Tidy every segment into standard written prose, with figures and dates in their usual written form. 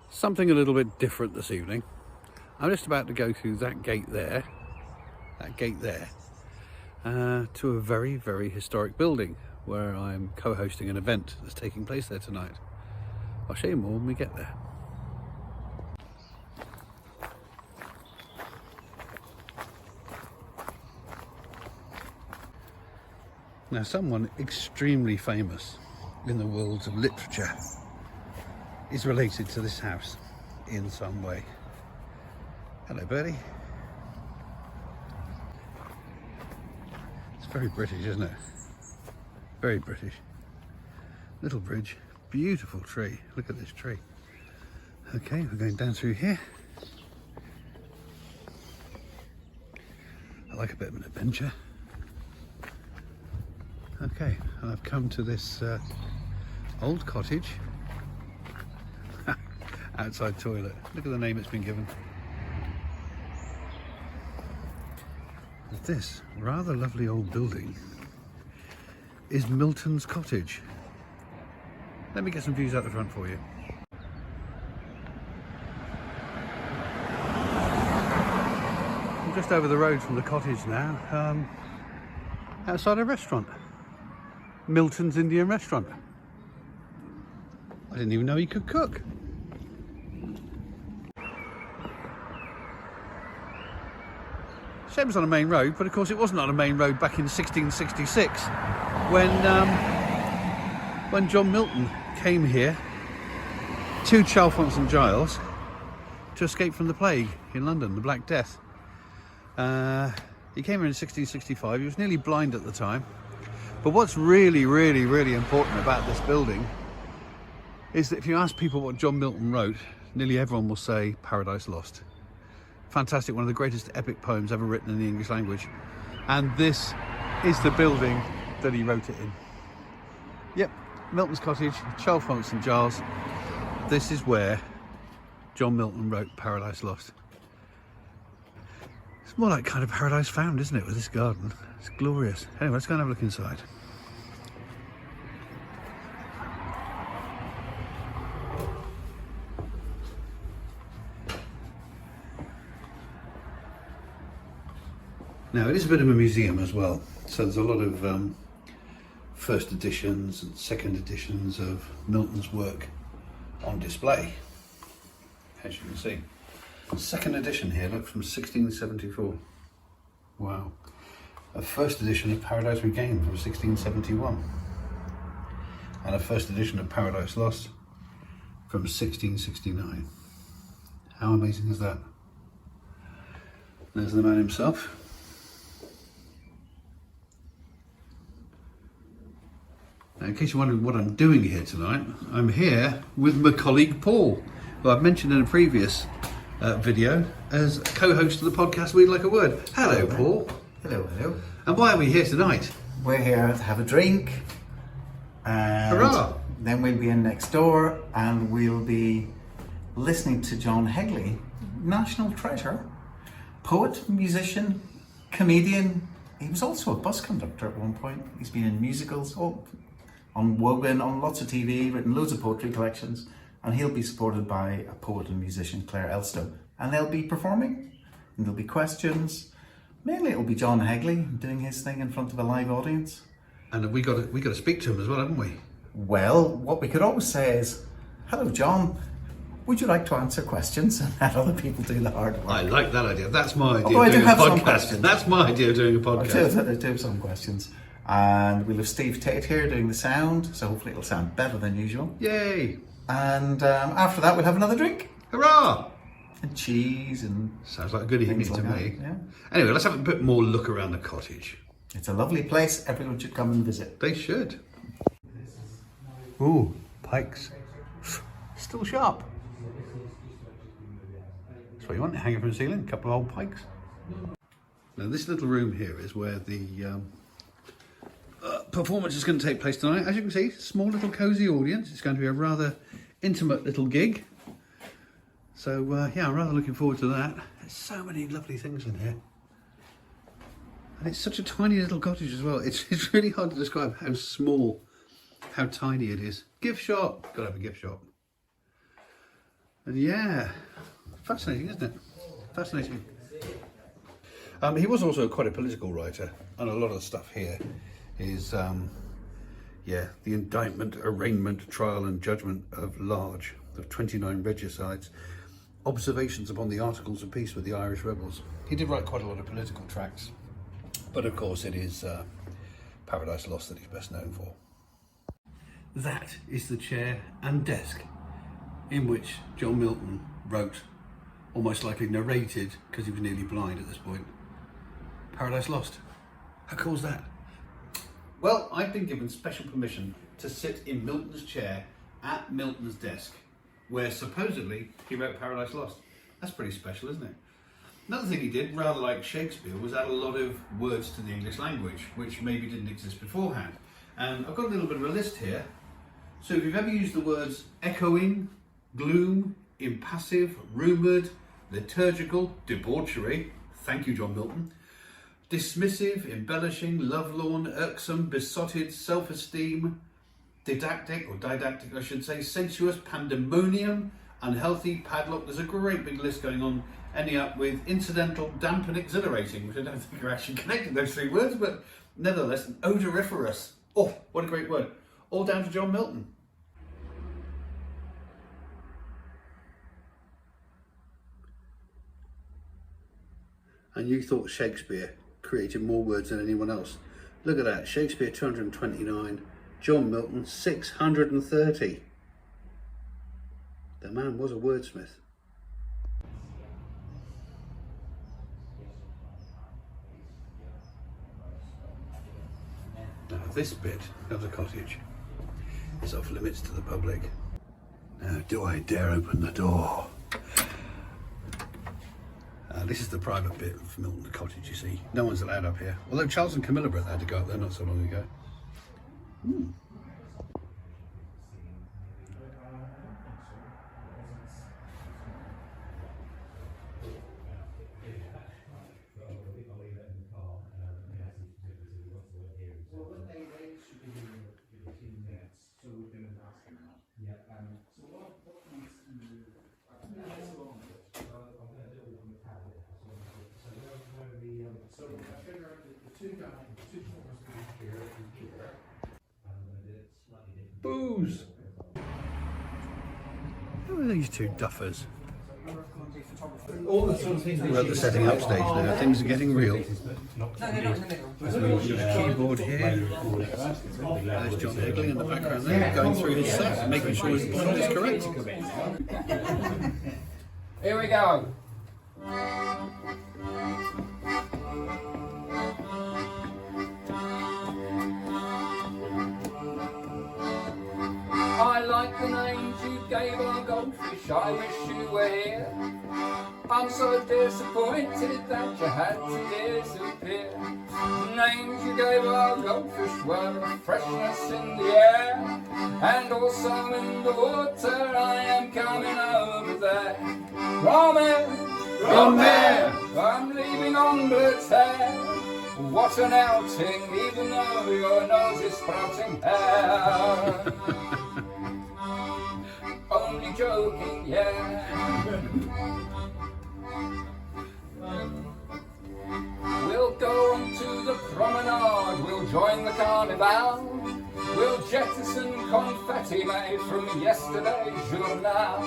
Something a little bit different this evening. I'm just about to go through that gate there, to a very, very historic building where I'm co-hosting an event that's taking place there tonight. I'll show you more when we get there. Now, someone extremely famous in the world of literature is related to this house in some way. Hello, Bertie. It's very British, isn't it? Very British. Little bridge, beautiful tree. Look at this tree. Okay, we're going down through here. I like a bit of an adventure. Okay, and I've come to this old cottage. Outside toilet. Look at the name it's been given. This rather lovely old building is Milton's Cottage. Let me get some views out the front for you. I'm just over the road from the cottage now, outside a restaurant. Milton's Indian restaurant. I didn't even know he could cook. Shame it was on a main road, but of course it wasn't on a main road back in 1666 when John Milton came here to Chalfont St Giles to escape from the plague in London, the Black Death. He came here in 1665. He was nearly blind at the time. But what's really, really, really important about this building is that if you ask people what John Milton wrote, nearly everyone will say Paradise Lost. Fantastic, one of the greatest epic poems ever written in the English language. And this is the building that he wrote it in. Yep, Milton's Cottage, Chalfont St Giles. This is where John Milton wrote Paradise Lost. It's more like kind of Paradise Found, isn't it, with this garden? It's glorious. Anyway, let's go and have a look inside. Now, it is a bit of a museum as well, so there's a lot of first editions and second editions of Milton's work on display, as you can see. Second edition here, look, from 1674. Wow. A first edition of Paradise Regained from 1671. And a first edition of Paradise Lost from 1669. How amazing is that? There's the man himself. Now, in case you're wondering what I'm doing here tonight, I'm here with my colleague Paul, who I've mentioned in a previous video as co-host of the podcast We'd Like a Word. Hello, Paul. Hello, hello. And why are we here tonight? We're here to have a drink. And hurrah! Then we'll be in next door and we'll be listening to John Hegley, national treasure, poet, musician, comedian. He was also a bus conductor at one point. He's been in musicals, on Wogan, on lots of TV, written loads of poetry collections, and he'll be supported by a poet and musician, Claire Elstow, and they'll be performing, and there'll be questions. Mainly it'll be John Hegley doing his thing in front of a live audience. And we got to speak to him as well, haven't we? Well, what we could always say is, hello John, would you like to answer questions and let other people do the hard work? I like that idea. That's my idea I of do doing have a some podcast. questions. That's my idea of doing a podcast. I do have some questions. And we'll have Steve Tate here doing the sound, so hopefully it'll sound better than usual. Yay! And after that we'll have another drink. Hurrah! And cheese and... Sounds like a good evening like to that, me. yeah. Anyway, let's have a bit more look around the cottage. It's a lovely place, everyone should come and visit. They should. Ooh, pikes. Still sharp. That's what you want, hanging from the ceiling, a couple of old pikes. Now this little room here is where the performance is going to take place tonight. As you can see, small little cosy audience. It's going to be a rather intimate little gig. So yeah, I'm rather looking forward to that. There's so many lovely things in here. And it's such a tiny little cottage as well. It's really hard to describe how small, how tiny it is. Gift shop, gotta have a gift shop. And yeah, fascinating, isn't it? Fascinating. He was also quite a political writer, and a lot of the stuff here is, yeah, the indictment, arraignment, trial and judgment of Large, of 29 regicides, observations upon the Articles of Peace with the Irish rebels. He did write quite a lot of political tracts, but of course it is Paradise Lost that he's best known for. That is the chair and desk in which John Milton wrote, almost likely narrated, because he was nearly blind at this point, Paradise Lost. How cool is that? Well, I've been given special permission to sit in Milton's chair at Milton's desk, where supposedly he wrote Paradise Lost. That's pretty special, isn't it? Another thing he did, rather like Shakespeare, was add a lot of words to the English language, which maybe didn't exist beforehand. And I've got a little bit of a list here. So if you've ever used the words echoing, gloom, impassive, rumoured, liturgical, debauchery, thank you, John Milton, dismissive, embellishing, lovelorn, irksome, besotted, self-esteem, didactic I should say, sensuous, pandemonium, unhealthy, padlock. There's a great big list going on, ending up with incidental, damp and exhilarating, which I don't think are actually connected, those three words, but nevertheless, an odoriferous. Oh, what a great word. All down to John Milton. And you thought Shakespeare created more words than anyone else. Look at that, Shakespeare 229, John Milton 630. The man was a wordsmith. Now this bit of the cottage is off limits to the public. Now do I dare open the door? This is the private bit of Milton Cottage, you see. No one's allowed up here. Although Charles and Camilla were allowed to go up there not so long ago. Booze! Who are these two duffers? We're at the setting up stage now, things are getting real. There's a keyboard here. There's John Hegley in the background there, going through his set, making sure his sound is correct. Here we go. I like the names you gave our goldfish, I wish you were here. I'm so disappointed that you had to disappear. The names you gave our goldfish were freshness in the air, and also in the water. I am coming over there. From there, I'm leaving Angleterre. What an outing, even though your nose is sprouting hair. Only joking, yeah. We'll go on to the promenade, we'll join the carnival. We'll jettison confetti made from yesterday's journal.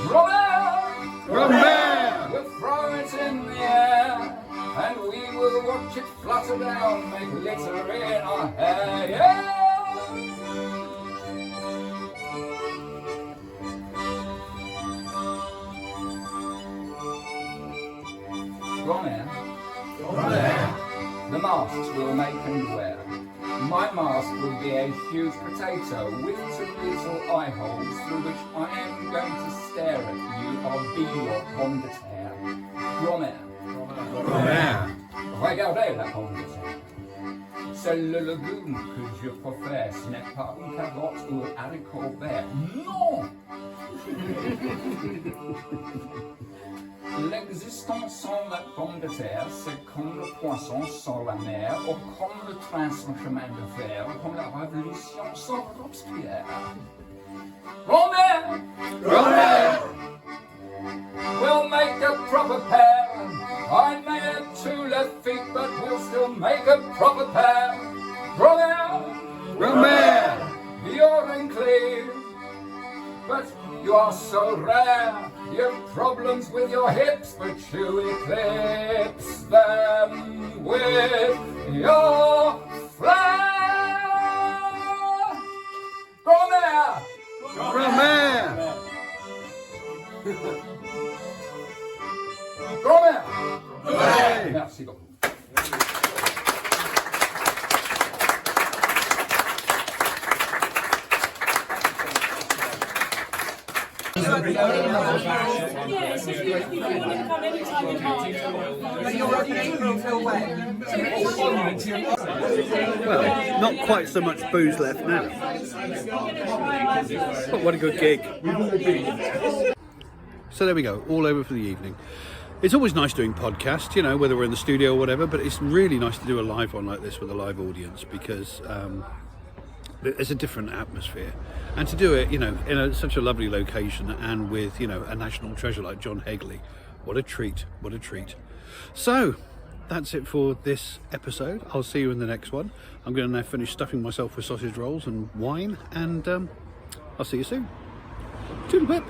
Robert! We'll throw it in the air, and we will watch it flutter down, make glitter in our hair, yeah! The masks we'll make and wear. My mask will be a huge potato with two little eye holes through which I am going to stare at you. I'll be your pomme de terre. Romain. Regardez la pomme de terre. C'est le légume que je préfère. Ce n'est pas une carotte ou un haricot vert. Non! L'existence sans la pomme de terre, c'est comme le poisson sans la mer, ou comme le train sans chemin de fer, ou comme la révolution sans Robespierre. Grand-mère! Grand-mère! We'll make a proper pair. I may have 2 left feet, but we'll still make a proper pair. Grand-mère! Grand-mère! You're unclear, but you are so rare. You've problems with your hips, but you eclipse them with your flair. Grand-mère! Grand-mère! Grand-mère! Hey! Merci beaucoup. Yes, if you want to come anytime you want. But you're open April till when? Well, not quite so much booze left now. But what a good gig. So there we go, all over for the evening. It's always nice doing podcasts, you know, whether we're in the studio or whatever, but it's really nice to do a live one like this with a live audience because there's a different atmosphere. And to do it, you know, in such a lovely location and with, you know, a national treasure like John Hegley, what a treat, what a treat. So, that's it for this episode. I'll see you in the next one. I'm going to now finish stuffing myself with sausage rolls and wine, and I'll see you soon. Toodle pip.